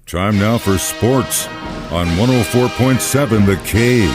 Time now for sports on 104.7 The Cave.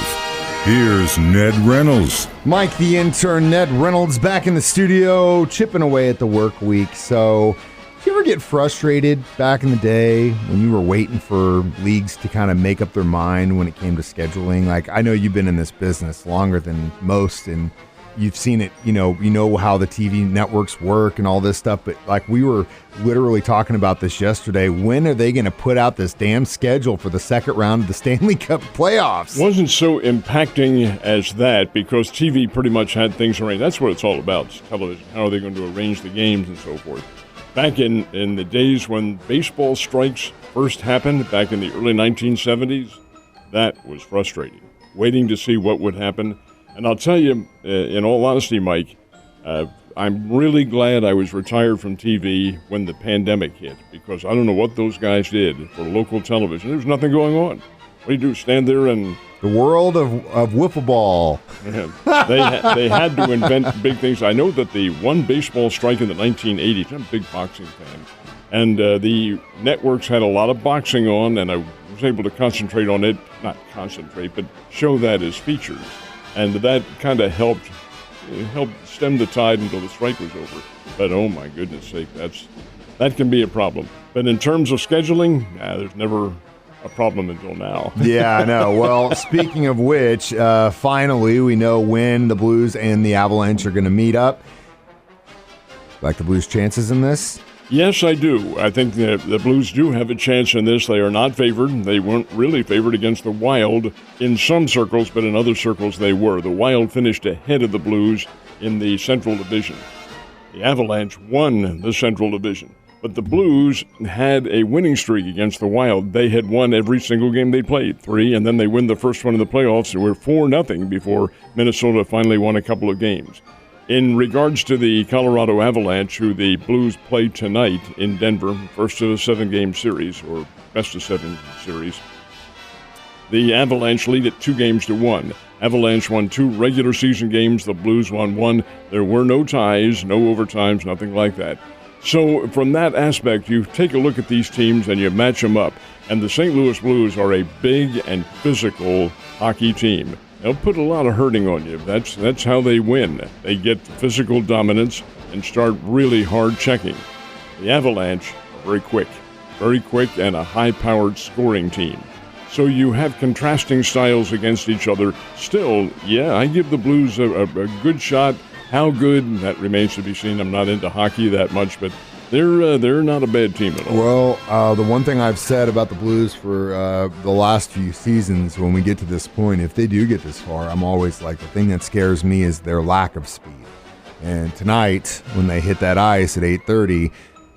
Here's Ned Reynolds. Mike, the intern, Ned Reynolds, back in the studio, chipping away at the work week. So, did you ever get frustrated back in the day when you were waiting for leagues to kind of make up their mind when it came to scheduling? Like, I know you've been in this business longer than most, and you've seen it, you know how the TV networks work and all this stuff, but like we were literally talking about this yesterday. When are they going to put out this damn schedule for the second round of the Stanley Cup playoffs? Wasn't so impacting as that because TV pretty much had things arranged. That's what it's all about, television. How are they going to arrange the games and so forth? Back in the days when baseball strikes first happened, back in the early 1970s, that was frustrating. Waiting to see what would happen. And I'll tell you, in all honesty, Mike, I'm really glad I was retired from TV when the pandemic hit, because I don't know what those guys did for local television. There was nothing going on. What do you do, stand there and... The world of wiffle ball. Yeah, they had to invent big things. I know that the one baseball strike in the 1980s, I'm a big boxing fan, and the networks had a lot of boxing on, and I was able to concentrate on it, not concentrate, but show that as features. And that kind of helped stem the tide until the strike was over. But oh my goodness sake, that can be a problem. But in terms of scheduling, there's never a problem until now. Yeah, I know. Well, speaking of which, finally we know when the Blues and the Avalanche are going to meet up. Like the Blues' chances in this? Yes, I do. I think the Blues do have a chance in this. They are not favored. They weren't really favored against the Wild in some circles, but in other circles they were. The Wild finished ahead of the Blues in the Central Division. The Avalanche won the Central Division. But the Blues had a winning streak against the Wild. They had won every single game they played, 3, and then they win the first one in the playoffs. They were 4-0 before Minnesota finally won a couple of games. In regards to the Colorado Avalanche, who the Blues play tonight in Denver, first of a 7-game series, or best of 7 series, the Avalanche lead it 2-1. Avalanche won 2 regular season games. The Blues won 1. There were no ties, no overtimes, nothing like that. So from that aspect, you take a look at these teams and you match them up. And the St. Louis Blues are a big and physical hockey team. They'll put a lot of hurting on you. That's how they win. They get physical dominance and start really hard checking. The Avalanche are very quick and a high-powered scoring team. So you have contrasting styles against each other. Still, yeah, I give the Blues a good shot. How good, that remains to be seen. I'm not into hockey that much, but they're not a bad team at all. Well, the one thing I've said about the Blues for the last few seasons, when we get to this point, if they do get this far, I'm always like, the thing that scares me is their lack of speed. And tonight, when they hit that ice at 8:30,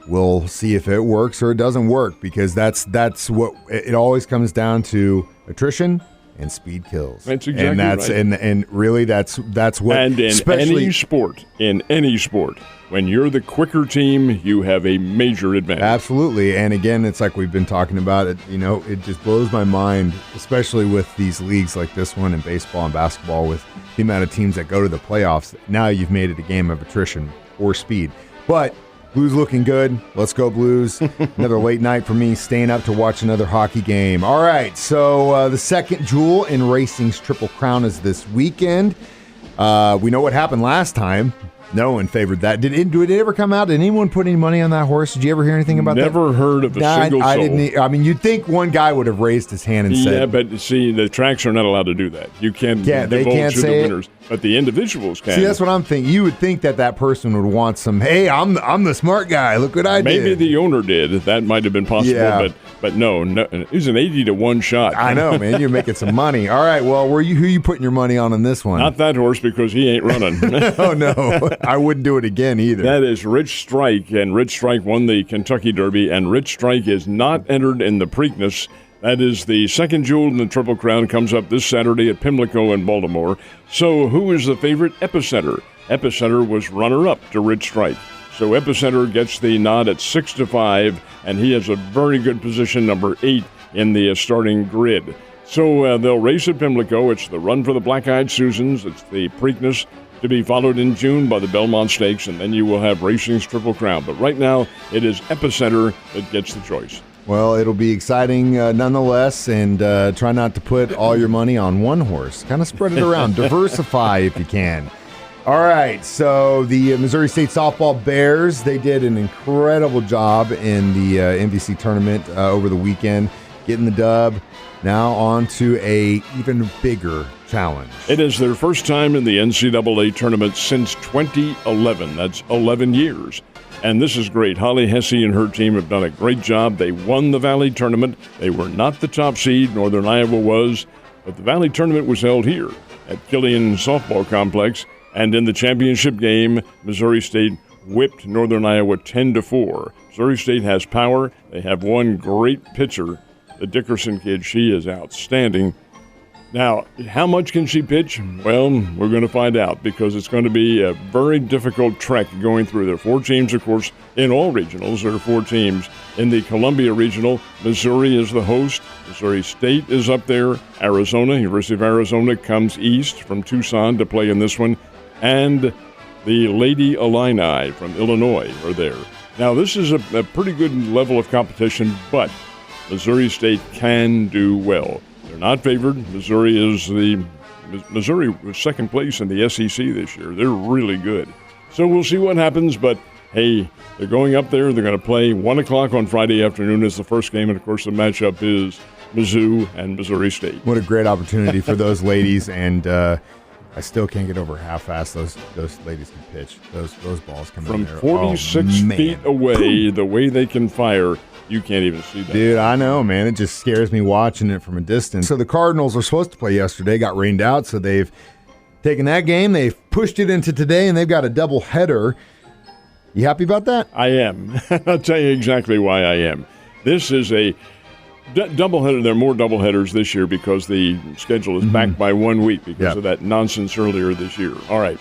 we'll see if it works or it doesn't work, because that's what it always comes down to: attrition and speed kills. That's exactly right. And really that's what. And in any sport, when you're the quicker team, you have a major advantage. Absolutely. And again, it's like we've been talking about it. It just blows my mind, especially with these leagues like this one in baseball and basketball, with the amount of teams that go to the playoffs. Now you've made it a game of attrition or speed. But Blues looking good. Let's go Blues. Another late night for me, staying up to watch another hockey game. All right, so the second jewel in racing's Triple Crown is this weekend. We know what happened last time. No one favored that. Did it ever come out? Did anyone put any money on that horse? Did you ever hear anything about that? Never heard of a single soul. I didn't. I mean, you'd think one guy would have raised his hand and said... Yeah, but see, the tracks are not allowed to do that. You can't divulge who the winners. But the individuals can. See, that's what I'm thinking. You would think that person would want some, hey, I'm the smart guy. Look what I did. Maybe the owner did. That might have been possible. Yeah. But no, it was an 80-1 shot. I know, man. You're making some money. All right, well, who are you putting your money on this one? Not that horse, because he ain't running. Oh, no. I wouldn't do it again either. That is Rich Strike, and Rich Strike won the Kentucky Derby, and Rich Strike is not entered in the Preakness. That is the second jewel in the Triple Crown. Comes up this Saturday at Pimlico in Baltimore. So who is the favorite? Epicenter. Epicenter was runner-up to Rich Strike. So Epicenter gets the nod at 6-5, and he has a very good position, number 8 in the starting grid. So they'll race at Pimlico. It's the Run for the Black-Eyed Susans. It's the Preakness, to be followed in June by the Belmont Stakes, and then you will have racing's Triple Crown. But right now, it is Epicenter that gets the choice. Well, it'll be exciting nonetheless, and try not to put all your money on one horse. Kind of spread it around. Diversify if you can. All right, so the Missouri State softball Bears, they did an incredible job in the MVC tournament over the weekend, getting the dub. Now on to a even bigger challenge. It is their first time in the NCAA tournament since 2011. That's 11 years. And this is great. Holly Hesse and her team have done a great job. They won the Valley tournament. They were not the top seed. Northern Iowa was. But the Valley tournament was held here at Killian Softball Complex. And in the championship game, Missouri State whipped Northern Iowa 10-4. Missouri State has power. They have one great pitcher, the Dickerson kid. She is outstanding. Now, how much can she pitch? Well, we're going to find out because it's going to be a very difficult trek going through. There are 4 teams, of course, in all regionals. There are 4 teams. In the Columbia Regional, Missouri is the host. Missouri State is up there. Arizona, University of Arizona, comes east from Tucson to play in this one. And the Lady Illini from Illinois are there. Now, this is a pretty good level of competition, but Missouri State can do well. They're not favored. Missouri was second place in the SEC this year. They're really good. So we'll see what happens, but hey, they're going up there. They're going to play 1 o'clock on Friday afternoon as the first game, and of course the matchup is Mizzou and Missouri State. What a great opportunity for those ladies, and I still can't get over how fast those ladies can pitch. Those balls come in there. From 46 feet away, the way they can fire, you can't even see that. Dude, I know, man. It just scares me watching it from a distance. So the Cardinals were supposed to play yesterday, got rained out, so they've taken that game, they've pushed it into today, and they've got a double header. You happy about that? I am. I'll tell you exactly why I am. This is a doubleheader. There are more doubleheaders this year because the schedule is back by 1 week because of that nonsense earlier this year. All right.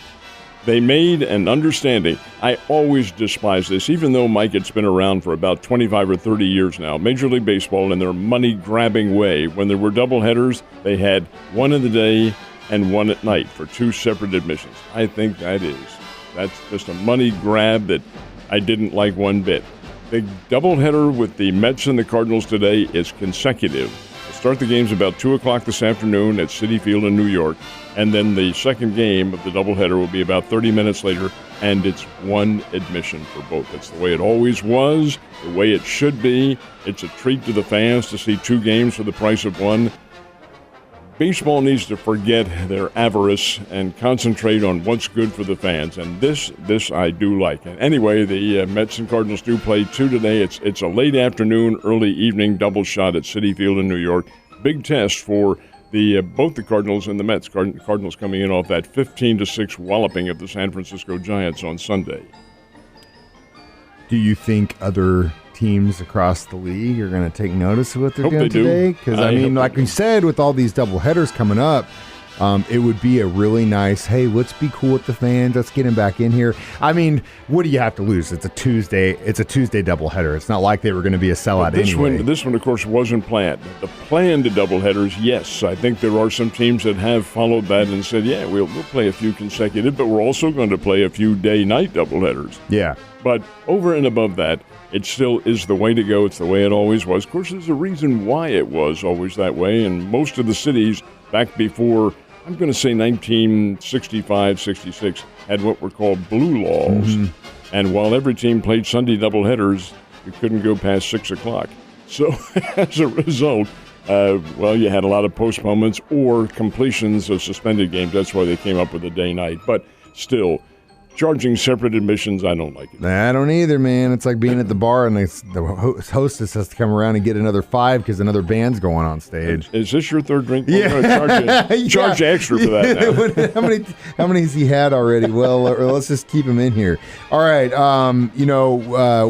They made an understanding. I always despise this, even though, Mike, it's been around for about 25 or 30 years now. Major League Baseball, in their money-grabbing way, when there were doubleheaders, they had one in the day and one at night for 2 separate admissions. I think that's just a money grab that I didn't like one bit. The doubleheader with the Mets and the Cardinals today is consecutive. We'll start the games about 2 o'clock this afternoon at Citi Field in New York, and then the second game of the doubleheader will be about 30 minutes later, and it's 1 admission for both. That's the way it always was, the way it should be. It's a treat to the fans to see 2 games for the price of 1. Baseball needs to forget their avarice and concentrate on what's good for the fans, and this I do like. And anyway, the Mets and Cardinals do play 2 today. It's a late afternoon, early evening double shot at Citi Field in New York. Big test for both the Cardinals and the Mets. Cardinals coming in off that 15-6 walloping of the San Francisco Giants on Sunday. Do you think other teams across the league are going to take notice of what they're doing today? Because, I mean, like we said, with all these doubleheaders coming up, it would be a really nice, hey, let's be cool with the fans. Let's get them back in here. I mean, what do you have to lose? It's a Tuesday doubleheader. It's not like they were going to be a sellout anyway. This one, of course, wasn't planned. The planned doubleheaders, yes. I think there are some teams that have followed that and said, yeah, we'll play a few consecutive, but we're also going to play a few day-night doubleheaders. Yeah. But over and above that, it still is the way to go. It's the way it always was. Of course, there's a reason why it was always that way, and most of the cities back before, I'm going to say 1965, 66, had what were called blue laws. And while every team played Sunday doubleheaders, you couldn't go past 6 o'clock. So as a result, you had a lot of postponements or completions of suspended games. That's why they came up with a day-night. But still, charging separate admissions, I don't like it. I don't either, man. It's like being at the bar and the hostess has to come around and get another 5 because another band's going on stage. Is this your third drink? Yeah. We're going to charge you extra for that now. How many has he had already? Well, let's just keep him in here. All right.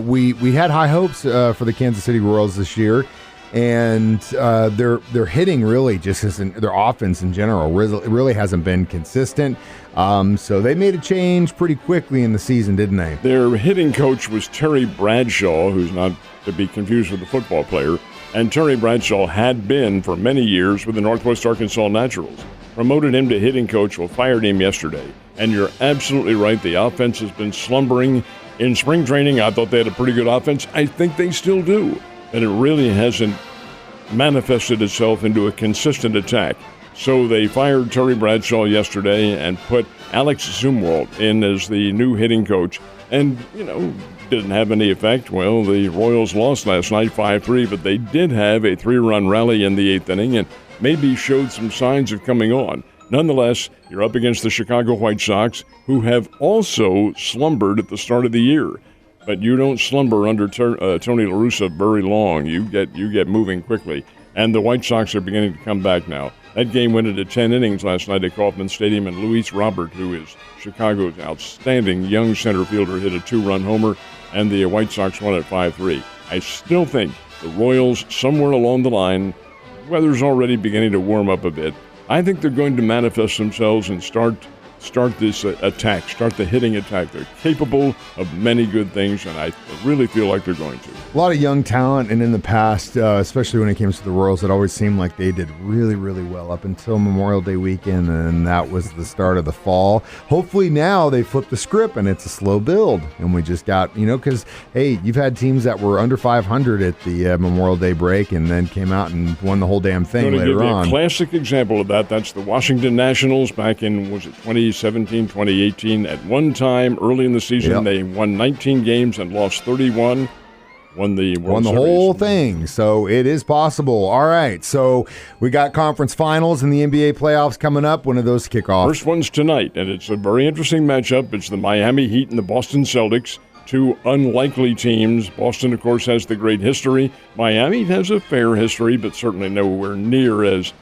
We had high hopes for the Kansas City Royals this year. And their hitting really just isn't, their offense in general really hasn't been consistent. So they made a change pretty quickly in the season, didn't they? Their hitting coach was Terry Bradshaw, who's not to be confused with the football player. And Terry Bradshaw had been for many years with the Northwest Arkansas Naturals. Promoted him to hitting coach, fired him yesterday. And you're absolutely right. The offense has been slumbering. In spring training, I thought they had a pretty good offense. I think they still do. that it really hasn't manifested itself into a consistent attack. So they fired Terry Bradshaw yesterday and put Alex Zumwalt in as the new hitting coach. And, didn't have any effect. Well, the Royals lost last night 5-3, but they did have a 3-run rally in the 8th inning and maybe showed some signs of coming on. Nonetheless, you're up against the Chicago White Sox, who have also slumbered at the start of the year. But you don't slumber under Tony La Russa very long. You get moving quickly. And the White Sox are beginning to come back now. That game went into 10 innings last night at Kauffman Stadium, and Luis Robert, who is Chicago's outstanding young center fielder, hit a 2-run homer, and the White Sox won at 5-3. I still think the Royals, somewhere along the line, weather's already beginning to warm up a bit. I think they're going to manifest themselves and start this attack, start the hitting attack. They're capable of many good things, and I really feel like they're going to. A lot of young talent, and in the past, especially when it came to the Royals, it always seemed like they did really, really well up until Memorial Day weekend, and that was the start of the fall. Hopefully now they flip the script, and it's a slow build, and we just got, because, hey, you've had teams that were under 500 at the Memorial Day break and then came out and won the whole damn thing later on. A classic example of that, that's the Washington Nationals back in, 2017, 2018. At one time, early in the season, they won 19 games and lost 31. Won the whole thing, so it is possible. All right, so we got conference finals and the NBA playoffs coming up. When are those kick off? First one's tonight, and it's a very interesting matchup. It's the Miami Heat and the Boston Celtics, two unlikely teams. Boston, of course, has the great history. Miami has a fair history, but certainly nowhere near as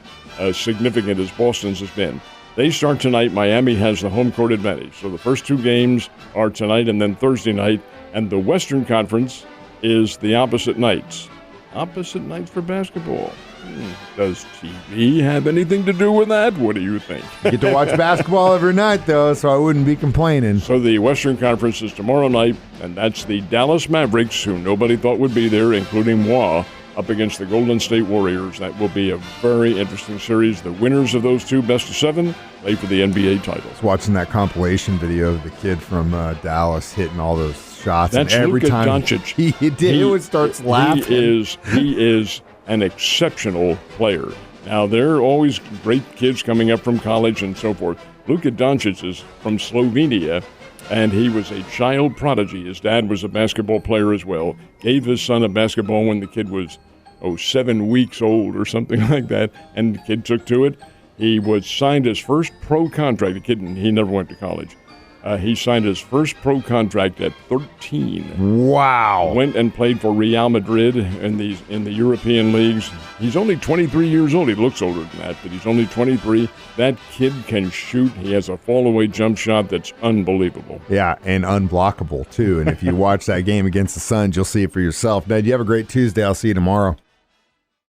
significant as Boston's has been. They start tonight. Miami has the home court advantage. So the first two games are tonight and then Thursday night, and the Western Conference is the opposite nights. Opposite nights for basketball. Does TV have anything to do with that? What do you think? You get to watch basketball every night, though, so I wouldn't be complaining. So the Western Conference is tomorrow night, and that's the Dallas Mavericks, who nobody thought would be there, including moi, up against the Golden State Warriors. That will be a very interesting series. The winners of those two best of 7 play for the NBA title. I was watching that compilation video of the kid from Dallas hitting all those shots. That's and every Luka time Doncic. He starts laughing. He is an exceptional player. Now, there are always great kids coming up from college and so forth. Luka Doncic is from Slovenia, and he was a child prodigy. His dad was a basketball player as well. Gave his son a basketball when the kid was, 7 weeks old or something like that, and the kid took to it. He was signed his first pro contract. The kid, he never went to college. He signed his first pro contract at 13. Wow. Went and played for Real Madrid in the European leagues. He's only 23 years old. He looks older than that, but he's only 23. That kid can shoot. He has a fall-away jump shot that's unbelievable. Yeah, and unblockable, too. And if you watch that game against the Suns, you'll see it for yourself. Ned, you have a great Tuesday. I'll see you tomorrow.